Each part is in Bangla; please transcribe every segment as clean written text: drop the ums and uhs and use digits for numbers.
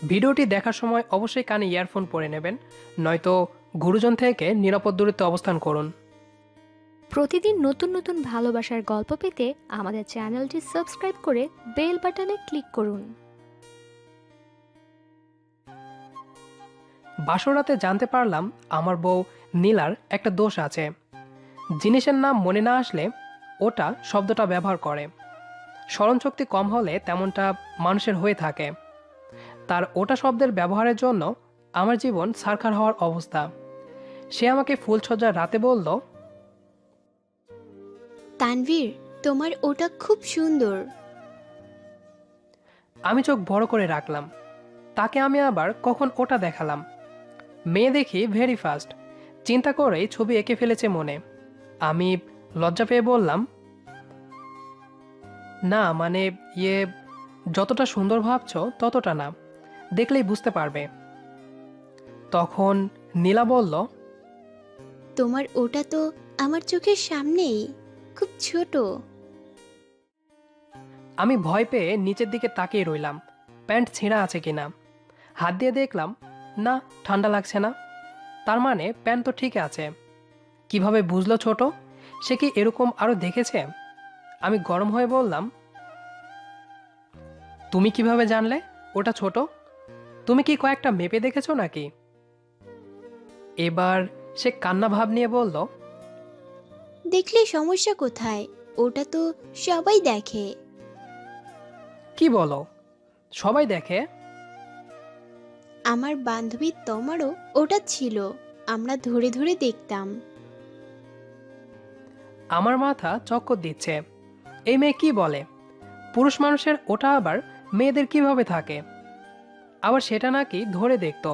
ভিডিওটি দেখার সময় অবশ্যই কানে ইয়ারফোন পরে নেবেন, নয়তো গুরুজন থেকে নিরাপদ দূরত্বে অবস্থান করুন। প্রতিদিন নতুন নতুন ভালোবাসার গল্প পেতে আমাদের চ্যানেলটি সাবস্ক্রাইব করে বেল বাটনে ক্লিক করুন। বাসরাতে জানতে পারলাম আমার বউ নীলার একটা দোষ আছে। জিনিসের নাম মনে না আসলে ওটা শব্দটা ব্যবহার করে। স্মরণশক্তি কম হলে তেমনটা মানুষের হয়ে থাকে। তার ওটা শব্দের ব্যবহারের জন্য আমার জীবন ছারখার হওয়ার অবস্থা। সে আমাকে ফুলসজ্জার রাতে বলল, তানভীর, তোমার ওটা খুব সুন্দর। আমি চোখ বড় করে রাখলাম। তাকে আমি আবার কখন ওটা দেখালাম? মেয়ে দেখি ভেরি ফাস্ট, চিন্তা করেই ছবি এঁকে ফেলেছে মনে। আমি লজ্জা পেয়ে বললাম, না মানে ইয়ে, যতটা সুন্দর ভাবছ ততটা না, দেখলেই বুঝতে পারবে। তখন নীলা বলল, তোমার ওটা তো আমার চোখের সামনেই, খুব ছোট। আমি ভয় পেয়ে নিচের দিকে তাকিয়ে রইলাম প্যান্ট ছেঁড়া আছে কিনা। হাত দিয়ে দেখলাম, না, ঠান্ডা লাগছে না। তার মানে প্যান্ট তো ঠিক আছে। কিভাবে বুঝলো ছোট? সে কি এরকম আরো দেখেছে? আমি গরম হয়ে বললাম, তুমি কিভাবে জানলে ওটা ছোট? তুমি কি কয়েকটা মেপে দেখেছো নাকি? এবার সে কান্না ভাব নিয়ে বলল, দেখলে সমস্যা কোথায়? ওটা তো সবাই দেখে। কি বলো, সবাই দেখে? আমার বান্ধবী তোমারও ওটা ছিল, আমরা ধরে ধরে দেখতাম। আমার মাথা চক্কর দিচ্ছে। এই মেয়ে কি বলে? পুরুষ মানুষের ওটা আবার মেয়েদের কিভাবে থাকে? আবার সেটা নাকি ধরে দেখতো।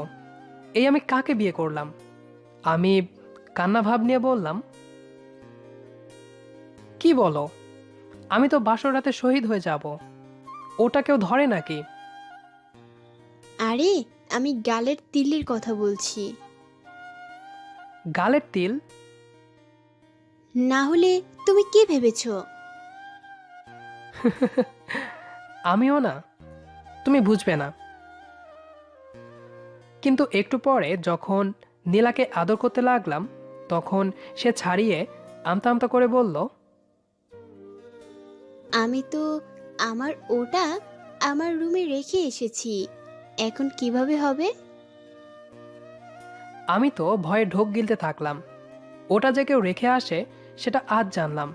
এই আমি কাকে বিয়ে করলাম? আমি কান্না ভাব নিয়ে বললাম, কি বলো? আমি তো বাসর রাতে শহীদ হয়ে যাব। ওটা কেউ ধরে নাকি? আরে, আমি গালের তিলের কথা বলছি। গালের তিল? না হলে তুমি কি ভেবেছো? আমিও না, তুমি বুঝবে না। কিন্তু একটু পরে যখন নীলাকে আদর করতে লাগলাম, তখন সে ছাড়িয়ে আমতা আমতা করে বলল, আমি তো আমার ওটা আমার রুমে রেখে এসেছি, এখন কিভাবে হবে? আমি তো ভয়ে ঢোক গিলতে থাকলাম। ওটা যে কেউ রেখে আসে সেটা আজ জানলাম।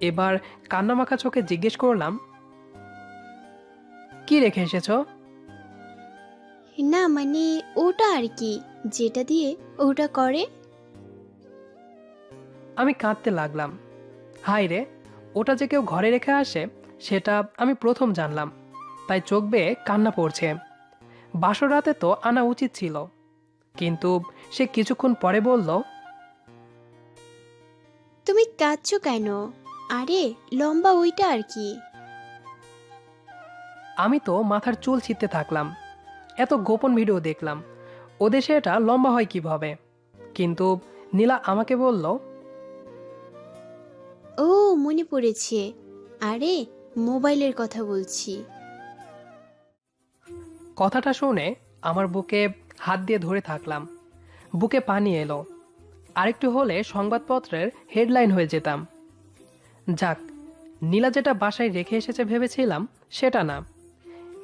এবার কান্নামাখা চোখে জিজ্ঞেস করলাম, কি রেখে এসেছো? না মানে ওটা আর কি, যেটা দিয়ে ওটা করে। আমি কাঁদতে লাগলাম। হায় রে, ওটা যে কেউ ঘরে রেখে আসে সেটা আমি প্রথম জানলাম। তাই চোখ বেয়ে কান্না পড়ছে। বাসর রাতে তো আনা উচিত ছিল। কিন্তু সে কিছুক্ষণ পরে বলল, তুমি কাঁদছো কেন? আরে, লম্বা ওইটা আর কি। আমি তো মাথার চুল ছিঁড়তে থাকলাম। এত গোপন ভিডিও দেখলাম, ও দেশে এটা লম্বা হয় কিভাবে? কিন্তু নীলা আমাকে বলল, ও, মনে পড়েছে। আরে, মোবাইলের কথা বলছি। কথাটা শুনে আমার বুকে হাত দিয়ে ধরে থাকলাম। বুকে পানি এলো। আরেকটু হলে সংবাদপত্রের হেডলাইন হয়ে যেতাম। যাক, নীলা যেটা বাসায় রেখে এসেছে ভেবেছিলাম সেটা না।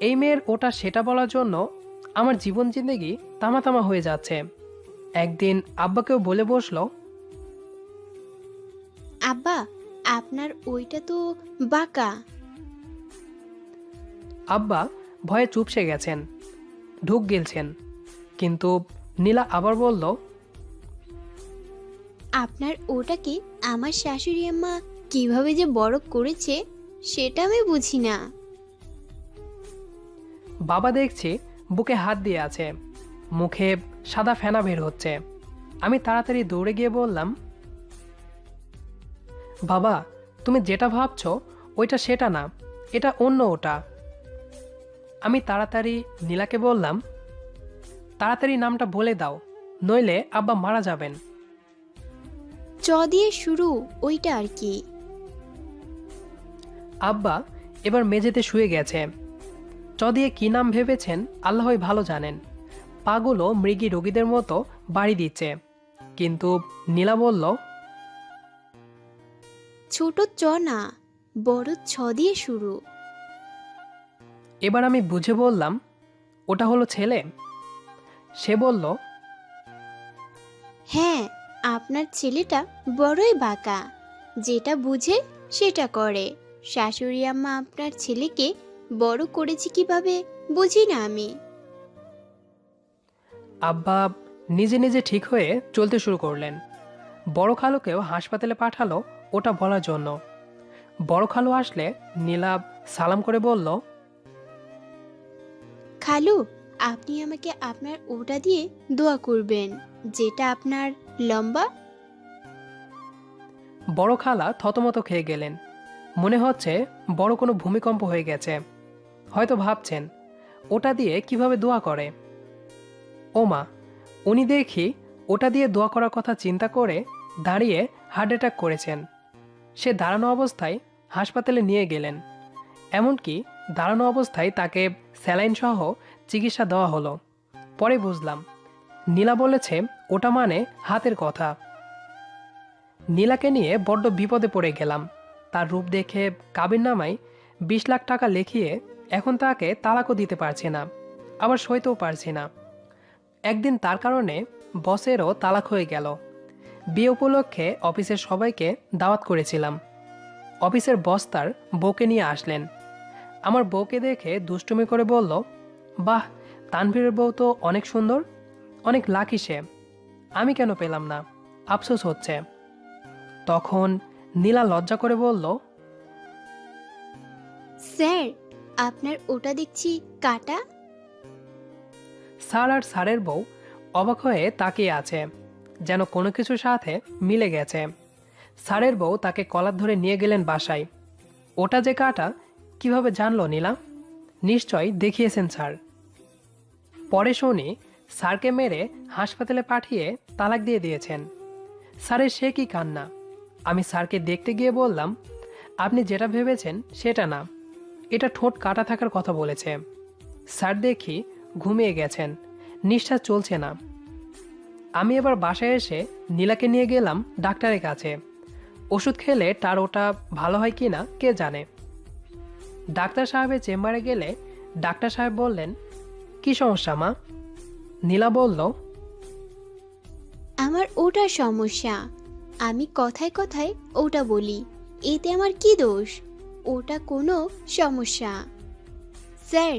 এই মেয়ের ওটা সেটা বলার জন্য আমার জীবন জিন্দেগি তামা হয়ে যাচ্ছে। একদিন আব্বাকেও বলে বসলো, আব্বা, আপনার ওইটা তো বাঁকা। আব্বা ভয়ে চুপসে গেছেন, ঢুক গিলছেন। কিন্তু নীলা আবার বলল, আপনার ওটাকে আমার শাশুড়ি আম্মা কিভাবে যে বড় করেছে সেটা আমি বুঝি না। বাবা দেখছি বুকে হাত দিয়ে আছে, মুখে সাদা ফেনা বের হচ্ছে। আমি তাড়াতাড়ি দৌড়ে গিয়ে বললাম, বাবা, তুমি যেটা ভাবছো ওইটা সেটা না, এটা অন্য ওটা। আমি তাড়াতাড়ি নীলাকে বললাম, তাড়াতাড়ি নামটা বলে দাও, নইলে আব্বা মারা যাবেন। চ দিয়ে শুরু, ওইটা আর কি। আব্বা এবার মেঝেতে শুয়ে গেছে। দিয়ে কী নাম ভেবেছেন আল্লাহই ভালো জানেন। পাগুলো মৃগী রোগীদের মতো বাড়ি দিচ্ছে। কিন্তু নীলা বলল, ছোট চ না, বড় ছ দিয়ে শুরু। এবার আমি বুঝে বললাম, ওটা হলো ছেলে। সে বলল, হ্যাঁ, আপনার ছেলেটা বড়ই বাঁকা, যেটা বুঝে সেটা করে। শাশুড়ি আম্মা আপনার ছেলেকে বড় করেছে কিভাবে বুঝি না আমি। আব্বা নিজে নিজে ঠিক হয়ে চলতে শুরু করলেন। বড় খালুকেও হাসপাতালে পাঠালো ওটা বলার জন্য। বড় খালু আসলে নীলা সালাম করে বলল, খালু, আপনি আমাকে আপনার ওটা দিয়ে দোয়া করবেন, যেটা আপনার লম্বা। বড় খালা থতমত খেয়ে গেলেন। মনে হচ্ছে বড় কোনো ভূমিকম্প হয়ে গেছে। হয়তো ভাবছেন ওটা দিয়ে কিভাবে দোয়া করে। ও মা, উনি দেখি ওটা দিয়ে দোয়া করার কথা চিন্তা করে দাঁড়িয়ে হার্ট অ্যাটাক করেছেন। সে দাঁড়ানো অবস্থায় হাসপাতালে নিয়ে গেলেন। এমনকি দাঁড়ানো অবস্থায় তাকে স্যালাইন সহ চিকিৎসা দেওয়া হলো। পরে বুঝলাম নীলা বলেছে ওটা মানে হাতের কথা। নীলাকে নিয়ে বড্ড বিপদে পড়ে গেলাম। তার রূপ দেখে কাবিননামায় 20 লাখ টাকা লিখিয়ে এখন তাকে তালাকও দিতে পারছি না, আবার সইতেও পারছি না। একদিন তার কারণে বসেরও তালাক হয়ে গেল। বিয়ে উপলক্ষে অফিসের সবাইকে দাওয়াত করেছিলাম। অফিসের বস তার বউকে নিয়ে আসলেন। আমার বউকে দেখে দুষ্টুমি করে বলল, বাহ, তানভীরের বউ তো অনেক সুন্দর, অনেক লাকি সে। আমি কেন পেলাম না, আফসোস হচ্ছে। তখন নীলা লজ্জা করে বলল, স্যার, আপনার ওটা দেখছি কাটা। স্যার আর স্যারের বউ অবাক হয়ে তাকিয়ে আছে, যেন কোনো কিছুর সাথে মিলে গেছে। স্যারের বউ তাকে কলার ধরে নিয়ে গেলেন বাসায়। ওটা যে কাটা কিভাবে জানলো নীলা? নিশ্চয় দেখিয়েছেন স্যার। পরে শুনি স্যারকে মেরে হাসপাতালে পাঠিয়ে তালাক দিয়ে দিয়েছেন। স্যারের সে কি কান্না! আমি স্যারকে দেখতে গিয়ে বললাম, আপনি যেটা ভেবেছেন সেটা না, এটা ঠোঁট কাটা থাকার কথা বলেছে। স্যার দেখি ঘুমিয়ে গেছেন, নিঃশ্বাস চলছে না। আমি এবার বাসায় এসে নীলাকে নিয়ে গেলাম ডাক্তারের কাছে। ওষুধ খেলে তার ওটা ভালো হয় কি না কে জানে। ডাক্তার সাহেবের চেম্বারে গেলে ডাক্তার সাহেব বললেন, কি সমস্যা মা? নীলা বলল, আমার ওটা সমস্যা, আমি কথায় কথায় ওটা বলি, এতে আমার কি দোষ? ওটা কোনো সমস্যা। স্যার,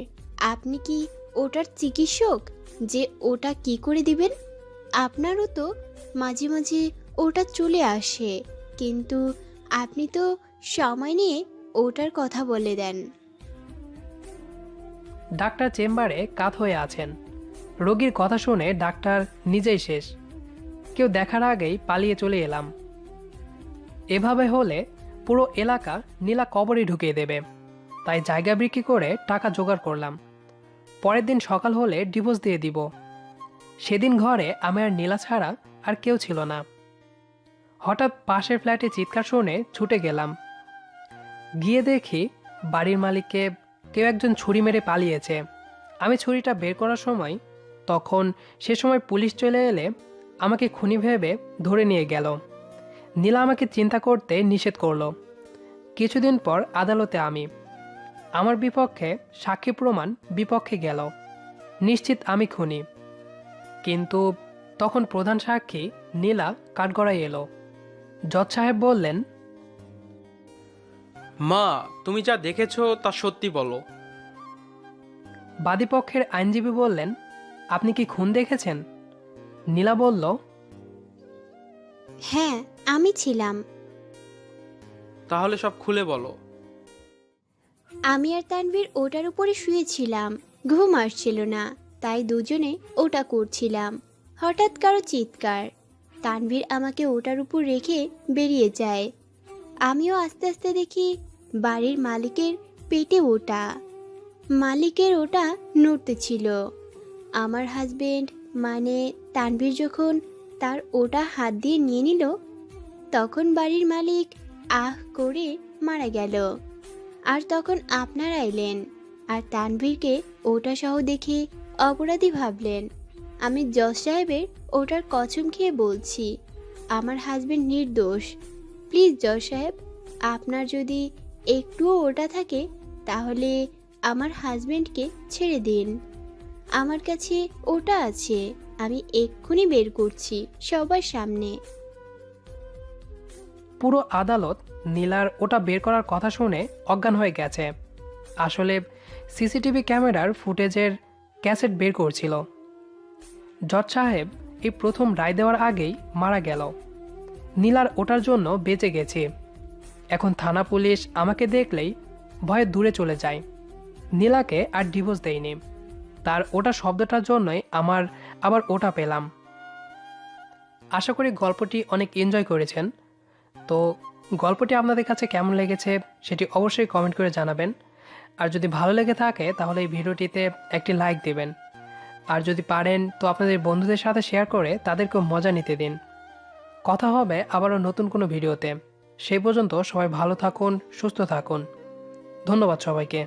আপনি কি ওটার চিকিৎসক যে ওটা কি করে দিবেন? আপনারও তো মাঝে মাঝে ওটা চলে আসে, কিন্তু আপনি তো সময় নিয়ে ওটার কথা বলে দেন। ডাক্তার চেম্বারে কাত হয়ে আছেন। রোগীর কথা শুনে ডাক্তার নিজেই শেষ। কেউ দেখার আগেই পালিয়ে চলে এলাম। এভাবে হলে পুরো এলাকা নীলা কবরে ঢুকিয়ে দেবে, তাই জায়গা বিক্রি করে টাকা জোগাড় করলাম। পরের দিন সকাল হলে ডিভোর্স দিয়ে দিব। সেদিন ঘরে আমি আর নীলা ছাড়া আর কেউ ছিল না। হঠাৎ পাশের ফ্ল্যাটে চিৎকার শুনে ছুটে গেলাম। গিয়ে দেখি বাড়ির মালিককে কেউ একজন ছুরি মেরে পালিয়েছে। আমি ছুরিটা বের করার সময়, তখন সে সময় পুলিশ চলে এলে আমাকে খুনি ভেবে ধরে নিয়ে গেল। নীলা আমাকে চিন্তা করতে নিষেধ করলো। কিছুদিন পর আদালতে আমি, আমার বিপক্ষে সাক্ষী প্রমাণ বিপক্ষে গেল, নিশ্চিত আমি খুনি। কিন্তু তখন প্রধান সাক্ষী নীলা কাঠগড়ায় এলো। জজ সাহেব বললেন, মা, তুমি যা দেখেছো তা সত্যি বলো। বাদীপক্ষের আইনজীবী বললেন, আপনি কি খুন দেখেছেন? নীলা বলল, হ্যাঁ, আমি ছিলাম। তাহলে সব খুলে বলো। আমি আর তানভীর ওটার উপরে শুয়েছিলাম, ঘুম আসছিল না, তাই দুজনে ওটা করছিলাম। হঠাৎ কারো চিৎকার, তানভীর আমাকে ওটার উপর রেখে বেরিয়ে যায়। আমিও আস্তে আস্তে দেখি বাড়ির মালিকের পেটে ওটা, মালিকের ওটা নড়তেছিল। আমার হাজবেন্ড মানে তানভীর যখন তার ওটা হাত দিয়ে নিয়ে নিল, তখন বাড়ির মালিক আহ করে মারা গেল। আর তখন আপনারা এলেন, আর তানভীরকে ওটা সহ দেখে অপরাধী ভাবলেন। আমি জজ সাহেবের ওটার কসম খেয়ে বলছি, আমার হাজবেন্ড নির্দোষ। প্লিজ জজ সাহেব, আপনার যদি একটুও ওটা থাকে তাহলে আমার হাজবেন্ডকে ছেড়ে দিন। আমার কাছে ওটা আছে, আমি এক্ষুনি বের করছি সবার সামনে। পুরো আদালত নীলার ওটা বের করার কথা শুনে অজ্ঞান হয়ে গেছে। আসলে সিসিটিভি ক্যামেরার ফুটেজের ক্যাসেট বের করছিল। জজ সাহেব এই প্রথম রায় দেওয়ার আগেই মারা গেল। নীলার ওটার জন্য বেঁচে গেছি। এখন থানা পুলিশ আমাকে দেখলেই ভয়ে দূরে চলে যায়। নীলাকে আর ডিভোর্স দেয়নি, তার ওটা শব্দটার জন্যই আমার আবার ওটা পেলাম। আশা করি গল্পটি অনেক এনজয় করেছেন। তো গল্পটি আপনাদের কাছে কেমন লেগেছে সেটি অবশ্যই কমেন্ট করে জানাবেন। আর যদি ভালো লেগে থাকে তাহলে এই ভিডিওটিতে একটি লাইক দেবেন। আর যদি পারেন তো আপনাদের বন্ধুদের সাথে শেয়ার করে তাদেরকেও মজা নিতে দিন। কথা হবে আবারও নতুন কোনো ভিডিওতে। সেই পর্যন্ত সবাই ভালো থাকুন, সুস্থ থাকুন। ধন্যবাদ সবাইকে।